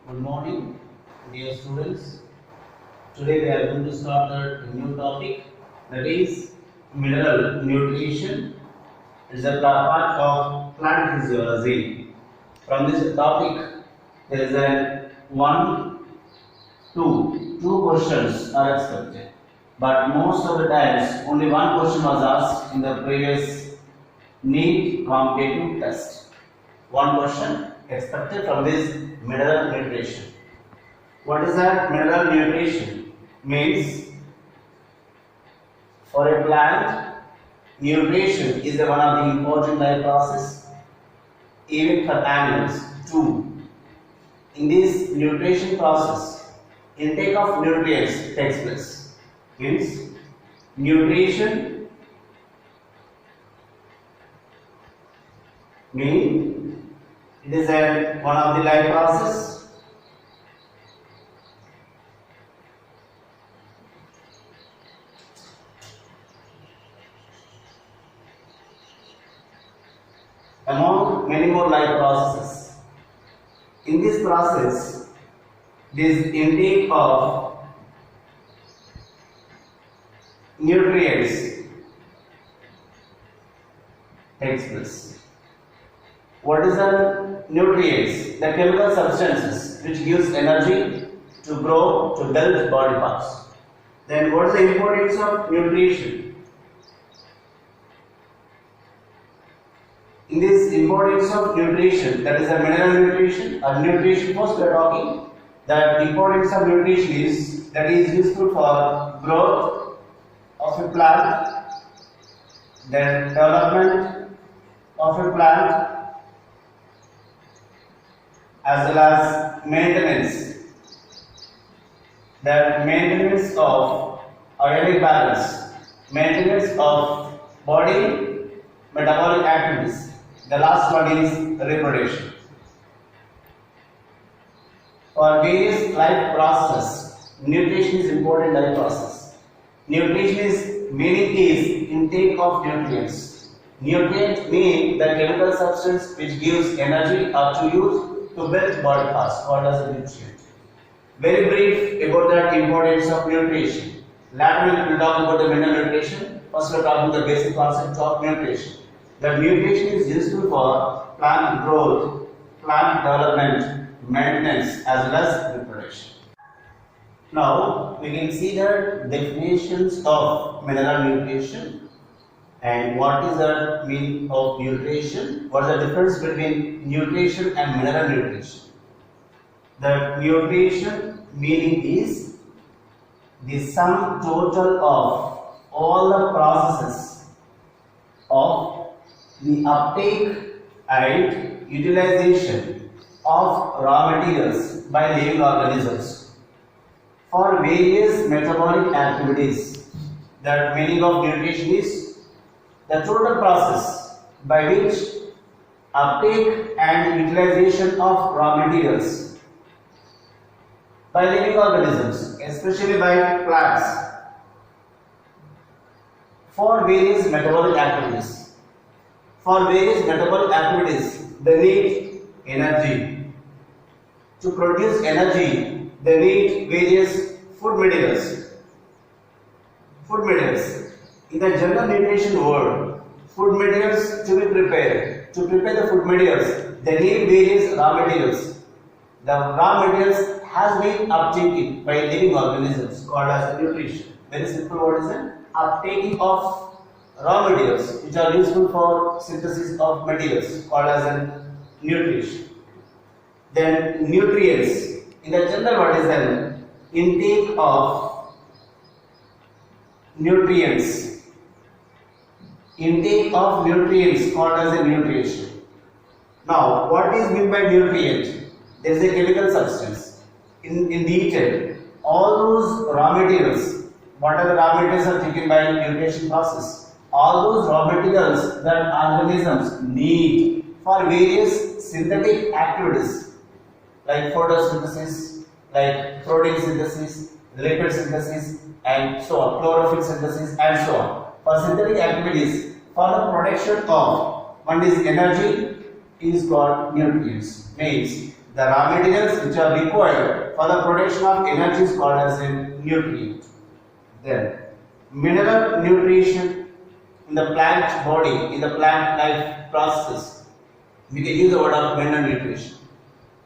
Good morning, dear students. Today we are going to start a new topic, that is mineral nutrition. It is a part of plant physiology. From this topic, there is a two questions are expected. But most of the times, only one question was asked in the previous NEET competitive test. One question expected from this mineral nutrition. What is that mineral nutrition? Means for a plant, nutrition is one of the important life process, even for animals too. In this nutrition process, intake of nutrients takes place. Means nutrition means it is one of the life process. Among many more life processes. In this process, this intake of nutrients takes place. What is the nutrients? The chemical substances which gives energy to grow, to build body parts. Then what is the importance of nutrition? In this importance of nutrition, that is a mineral nutrition or nutrition, first we are talking that importance of nutrition is that is useful for growth of a plant, then development of a plant, as well as maintenance, that maintenance of ionic balance, maintenance of body metabolic activities. The last one is reproduction. For various life processes, nutrition is important life process. Nutrition is meaning is intake of nutrients. Nutrient mean the chemical substance which gives energy or to use to build body parts, called as a nutrient. Very brief about the importance of nutrition. Later we will talk about the mineral nutrition. First we are talking the basic concept of nutrition. The nutrition is useful for plant growth, plant development, maintenance as well as reproduction. Now we can see the definitions of mineral nutrition and what is the meaning of nutrition, what is the difference between nutrition and mineral nutrition. The nutrition meaning is the sum total of all the processes of the uptake and utilization of raw materials by living organisms for various metabolic activities. The meaning of nutrition is the total process by which uptake and utilization of raw materials by living organisms, especially by plants, for various metabolic activities. For various metabolic activities, they need energy. To produce energy, they need various food materials. Food materials. In the general nutrition world, food materials to be prepared. To prepare the food materials, they need various raw materials. The raw materials has been uptaken by living organisms, called as nutrition. Very simple word is it? Uptaking of raw materials which are useful for synthesis of materials, called as a nutrition. Then nutrients. In the general what is an intake of nutrients. Intake of nutrients called as a nutrition. Now what is meant by nutrient? There is a chemical substance. In detail, all those raw materials, what are the raw materials are taken by nutrition process? All those raw materials that organisms need for various synthetic activities like photosynthesis, like protein synthesis, lipid synthesis and so on, chlorophyll synthesis and so on. For synthetic activities, for the production of one is energy is called nutrients. Means The raw materials which are required for the production of energy is called as a nutrient. Then, mineral nutrition in the plant body, in the plant life process, we can use the word of mineral nutrition.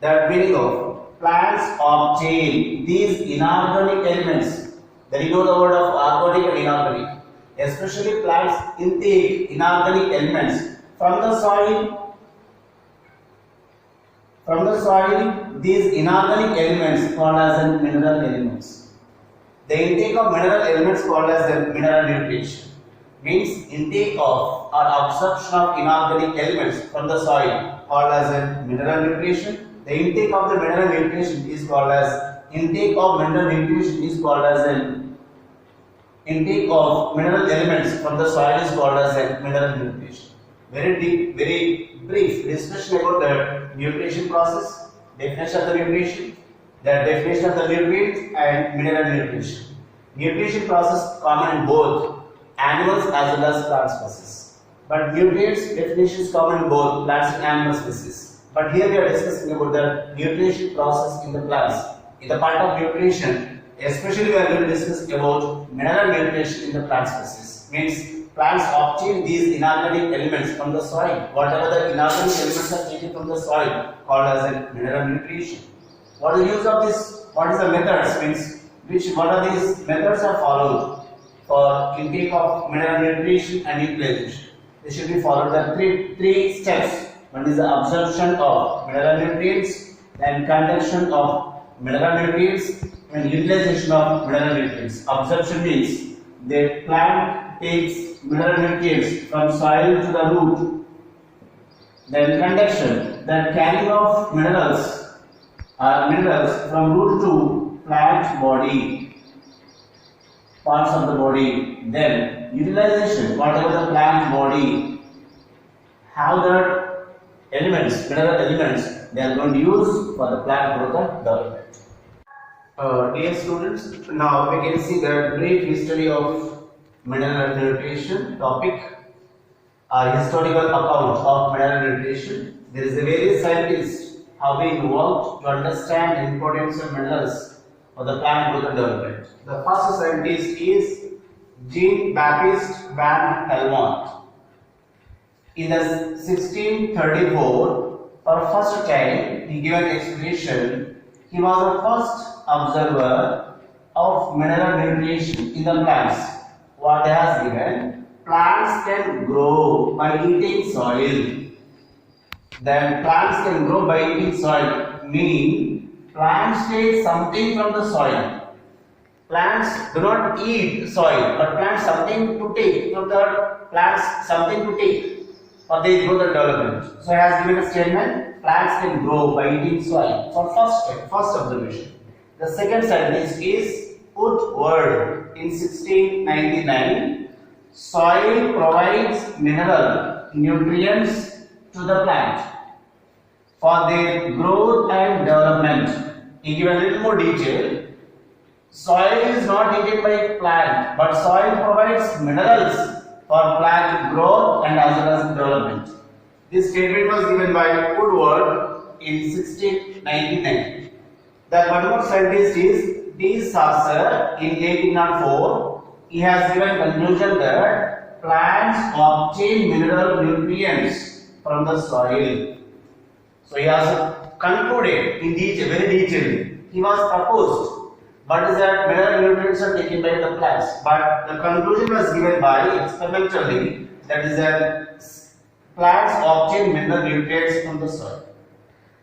The meaning of plants obtain these inorganic elements. Then you know the word of organic and inorganic. Especially plants intake inorganic elements from the soil. From the soil, these inorganic elements called as mineral elements. The intake of mineral elements called as mineral nutrition means intake of or absorption of inorganic elements from the soil called as mineral nutrition. The intake of the mineral nutrition is called as intake of mineral nutrition is called as intake of mineral elements from the soil is called as mineral nutrition. Very deep, very brief discussion about the nutrition process, definition of the nutrition, the definition of the nutrients and mineral nutrition. Nutrition process common in both animals as well as plant species. But nutrients definition is common in both plants and animal species. But here we are discussing about the nutrition process in the plants. In the part of nutrition, especially we are going to discuss about mineral nutrition in the plant species. Means plants obtain these inorganic elements from the soil. Whatever the inorganic elements are taken from the soil called as mineral nutrition. What is the use of this? What is the methods? Means what are these methods are followed for intake of mineral nutrition and utilization? They should be followed the three steps. One is the absorption of mineral nutrients, then conduction of mineral nutrients, and utilization of mineral nutrients. Absorption means the plant takes mineral nutrients from soil to the root. Then conduction, the carrying of minerals from root to plant body, parts of the body. Then utilization, whatever the plant body have the elements, mineral elements, they are going to use for the plant growth and development. Dear students, now we can see the brief history of mineral nutrition topic, historical account of mineral nutrition. There is a various scientists have been involved to understand the importance of minerals for the plant growth and development. The first scientist is Jean-Baptiste van Helmont. In the 1634, for first time, he gave an explanation. He was the first observer of mineral nutrition in the plants. What he has given, plants can grow by eating soil. Then plants can grow by eating soil, meaning plants take something from the soil. Plants do not eat soil, but plants something to take from the plants, something to take for their growth and development. So he has given a statement, plants can grow by eating soil. For first observation. The second scientist is Woodward in 1699. Soil provides mineral nutrients to the plant for their growth and development. He gives a little more detail. Soil is not eaten by plant, but soil provides minerals for plant growth and as well as development. This statement was given by Woodward in 1699. The one more scientist is D. Saucer in 1804. He has given conclusion that plants obtain mineral nutrients from the soil. So he has concluded in detail, very detailed. He was proposed. But is that mineral nutrients are taken by the plants. But the conclusion was given by experimentally, that is that plants obtain mineral nutrients from the soil.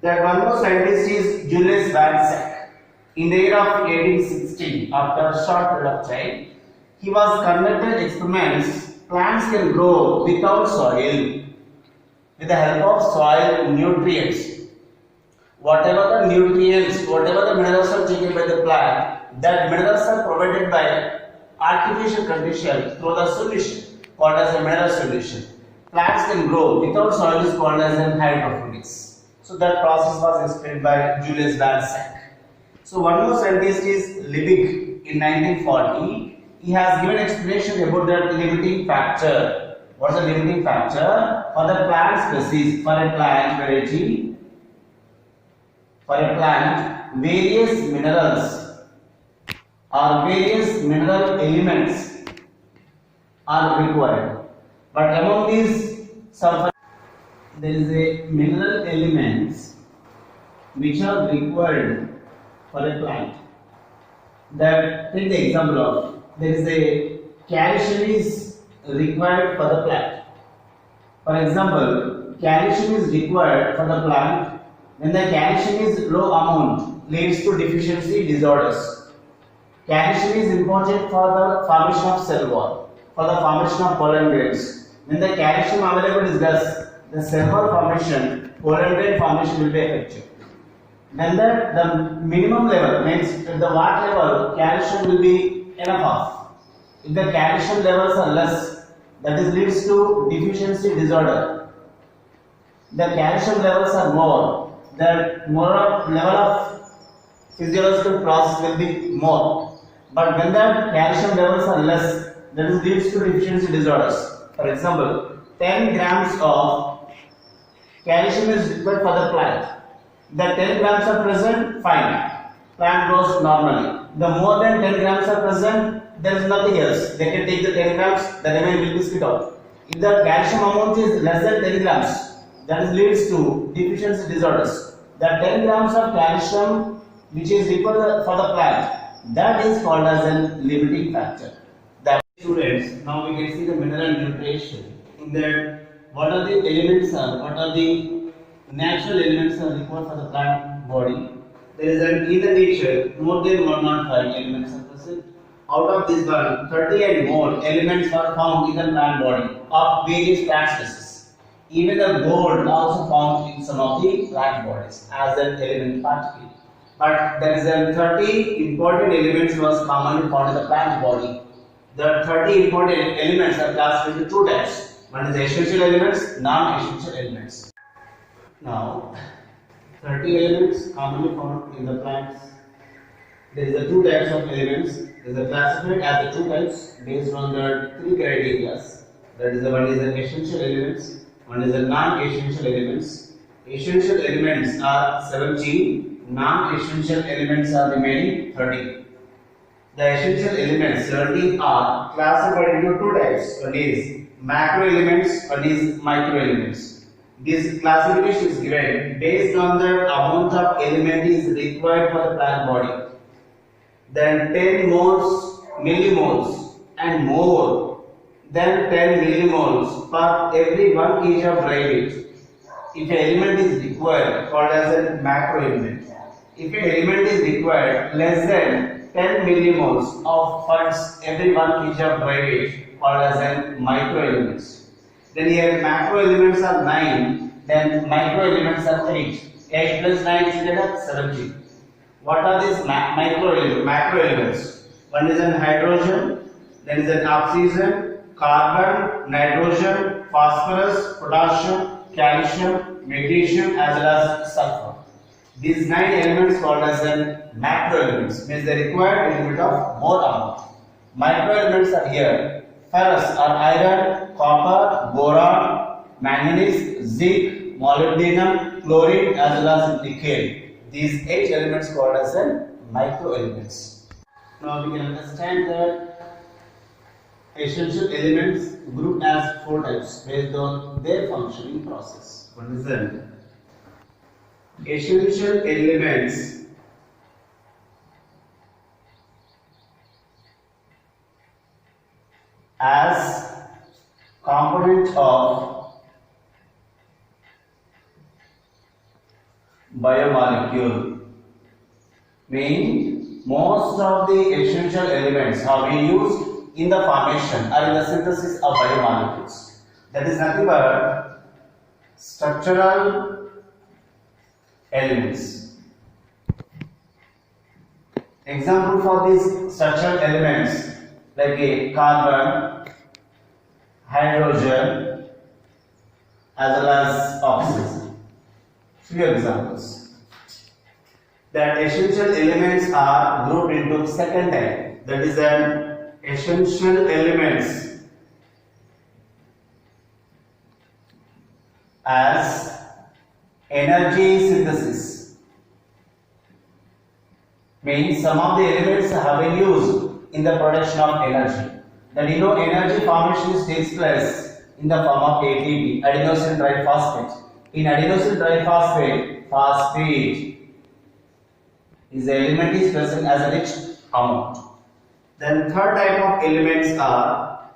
That one more scientist is Julius Van Schack. In the year of 1816, after a short period of time, he was conducted experiments. Plants can grow without soil with the help of soil nutrients. Whatever the nutrients, whatever the minerals are taken by the plant, that minerals are provided by artificial condition through the solution called as a mineral solution. Plants can grow without soil is called as an hydroponics. So that process was explained by Julius Van Schack. So one more scientist is Liebig in 1940. He has given explanation about that limiting factor. What is the limiting factor for the plant species, for a plant variety? for a plant, various minerals or various mineral elements are required. But among these, there is a mineral elements which are required for a plant. That take the example of there is a calcium is required for the plant. For example, calcium is required for the plant when the calcium is low amount leads to deficiency disorders. Calcium is important for the formation of cell wall, for the formation of pollen grains. When the calcium available is less, the cell wall formation, pollen grain formation will be affected. Then the minimum level means at the what level calcium will be enough of. If the calcium levels are less, that is leads to deficiency disorder. The calcium levels are more, the more level of physiological process will be more. But when the calcium levels are less, that is leads to deficiency disorders. For example, 10 grams of calcium is required for the plant. The 10 grams are present, fine. Plant grows normally. The more than 10 grams are present, there is nothing else. They can take the 10 grams, the remaining will be spit out. If the calcium amount is less than 10 grams, that leads to deficiency disorders. The 10 grams of calcium which is required for the plant, that is called as a limiting factor. That students, now we can see the mineral nutrition. In that, what are the elements what are the natural elements are required for the plant body. There is in the nature more than 105 elements are present. Out of this one, 30 and more elements are found in the plant body of various plant species. Even the gold also found in some of the plant bodies as an element particle. But there is a 30 important elements was commonly found in the plant body. The 30 important elements are classified into two types. One is the essential elements, non-essential elements. Now, 30 elements commonly found in the plants. There is the two types of elements. There is classified as the two types based on the three criteria. That is the one is the essential elements, one is the non-essential elements. Essential elements are 17, non-essential elements are remaining 30. The essential elements 17 are classified into two types. One is macro elements, one is micro elements. This classification is given based on the amount of element is required for the plant body. Then 10 millimoles and more than 10 millimoles per every 1 kg of dry weight. If an element is required, called as a macro element. If an element is required less than 10 millimoles of for every 1 kg of dry weight, called as a micro elements. Then here macro elements are 9, then micro elements are 8. 8 plus 9 is together 17. What are these macro elements? One is an hydrogen, then is an oxygen, carbon, nitrogen, phosphorus, potassium, calcium, magnesium as well as sulfur. These 9 elements called as an macro elements means they require a limit of more amount. Micro elements are here. Ferrous are iron, copper, boron, manganese, zinc, molybdenum, chlorine as well as nickel. These 8 elements called as micro elements. Now we can understand that essential elements grouped as 4 types based on their functioning process. One is an essential elements as component of biomolecule, meaning most of the essential elements have been used in the formation or in the synthesis of biomolecules. That is nothing but structural elements. Example for these structural elements like a carbon, hydrogen as well as oxygen. Few examples. That essential elements are grouped into second type, that is an essential elements as energy synthesis. Means some of the elements have been used in the production of energy. That energy formation takes place in the form of ATP, adenosine triphosphate. In adenosine triphosphate, phosphate is the element is present as a rich amount. Then third type of elements are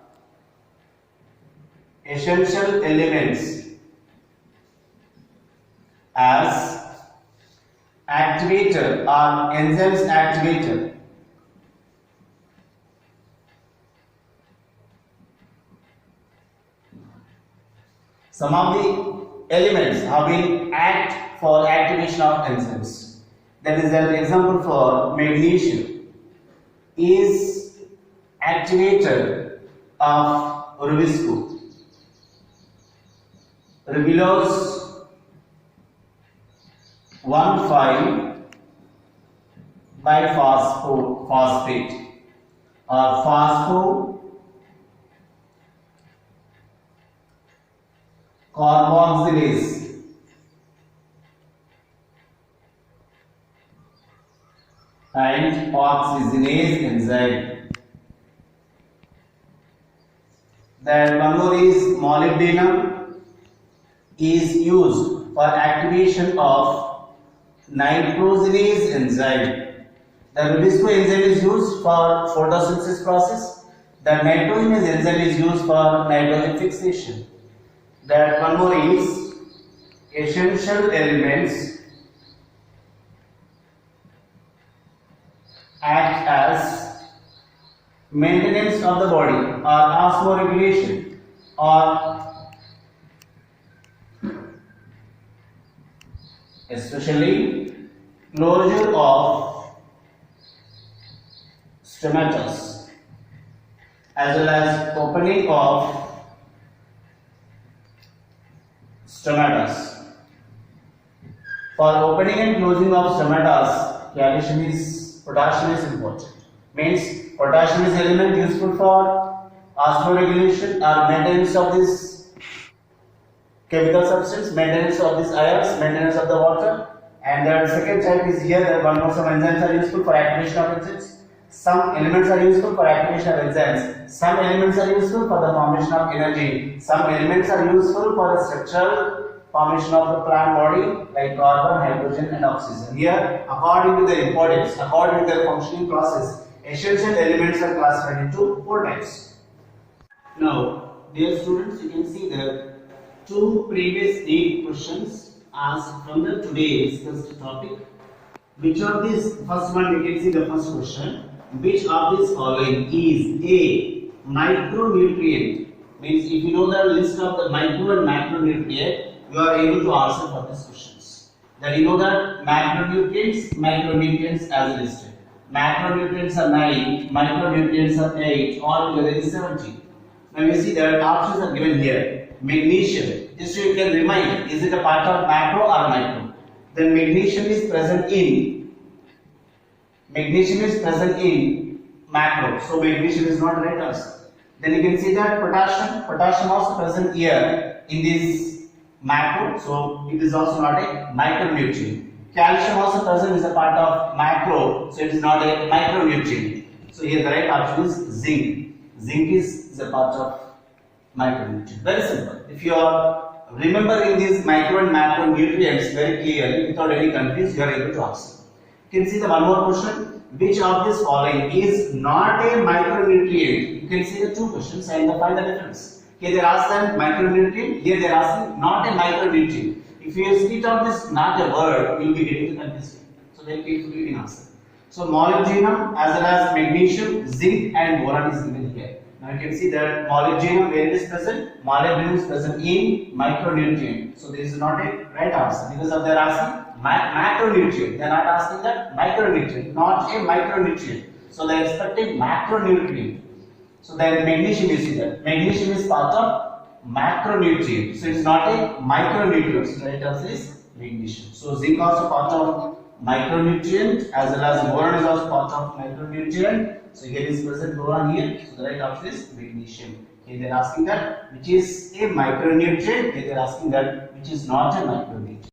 essential elements as activator or enzymes activator. Some of the elements have been act for activation of enzymes. That is an example for magnesium is activator of rubisco. Ribulose 1,5 biphosphate or phosphocarboxylase and oxygenase enzyme. Then one more is molybdenum is used for activation of nitrogenase enzyme. The rubisco enzyme is used for photosynthesis process. The nitrogenase enzyme is used for nitrogen fixation. That one more is essential elements act as maintenance of the body or osmoregulation or especially closure of stomatus as well as opening of stomatus. For opening and closing of stomatus, potassium is important. Means potassium is element useful for osmoregulation or maintenance of this chemical substance, maintenance of these ions, maintenance of the water. And the second type is here that one more some enzymes are useful for activation of enzymes. Some elements are useful for activation of enzymes. Some elements are useful for the formation of energy. Some elements are useful for the structural formation of the plant body like carbon, hydrogen and oxygen. Here, according to their importance, according to their functioning process, essential elements are classified into 4 types. Now, dear students, you can see the 2 previous 8 questions asked from the today discussed topic. Which of these, first one we can see the first question. Which of these following is a micronutrient? Means if you know the list of the micro and macronutrient, you are able to answer for these questions. That you know that micronutrients as listed. Macronutrients are 9, micronutrients are 8, all together is 17. Now you see that options are given here. Magnesium, just so you can remind, is it a part of macro or micro? Then magnesium is present in macro, so magnesium is not right answer. Then you can see that potassium also present here in this macro, so it is also not a micronutrient. Calcium also present is a part of macro, so it is not a micronutrient. So here the right option is zinc. Zinc is a part of micronutrient. Very simple. If you are remembering these micro and macro nutrients very clearly without any confusion, you are able to answer. You can see the one more question. Which of these following is not a micronutrient? You can see the 2 questions and find the difference. Here they are asking micronutrient, here they are asking not a micronutrient. If you split out this not a word, you will be getting the confusion. So very carefully you can answer. So molybdenum as well as magnesium, zinc and boron is given here. Now you can see that molybdenum where it is present, molybdenum is present in micronutrient. So this is not a right answer because of they are asking macronutrient. They are not asking that micronutrient, not a micronutrient. So they are expecting macronutrient. So then magnesium you see that magnesium is part of macronutrient. So it is not a micronutrient. So right answer is magnesium. So zinc also part of micronutrient as well as boron is also part of micronutrient. So here is present boron here. So the right option is magnesium. Here they are asking that which is a micronutrient. Here they are asking that which is not a micronutrient.